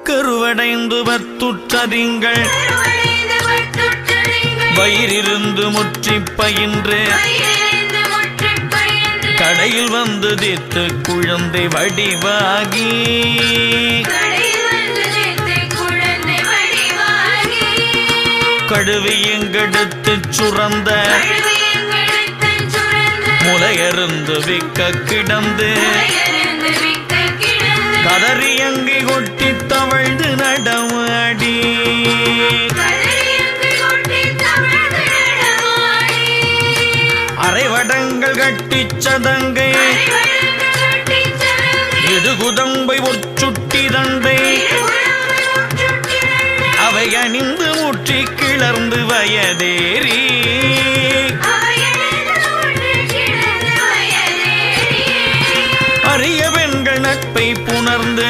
கருவடைந்து பத்துற்றதிங்கள் வயிறிருந்து முற்றி பயின்று கடையில் வந்து தீர்த்து குழந்தை வடிவாகி கழுவியங்கெடுத்து சுரந்த முலையருந்து விக்க கிடந்து கதறியங்கி கொட்டி தவழ்ந்து நடமாடி அரைவடங்கள் கட்டி சதங்கை இடுகுதம்பை ஒச்சுட்டி தண்டை அவை அணிந்து முற்றி கிளர்ந்து வயதேறி அரிய பெண்கள் நட்பை புணர்ந்து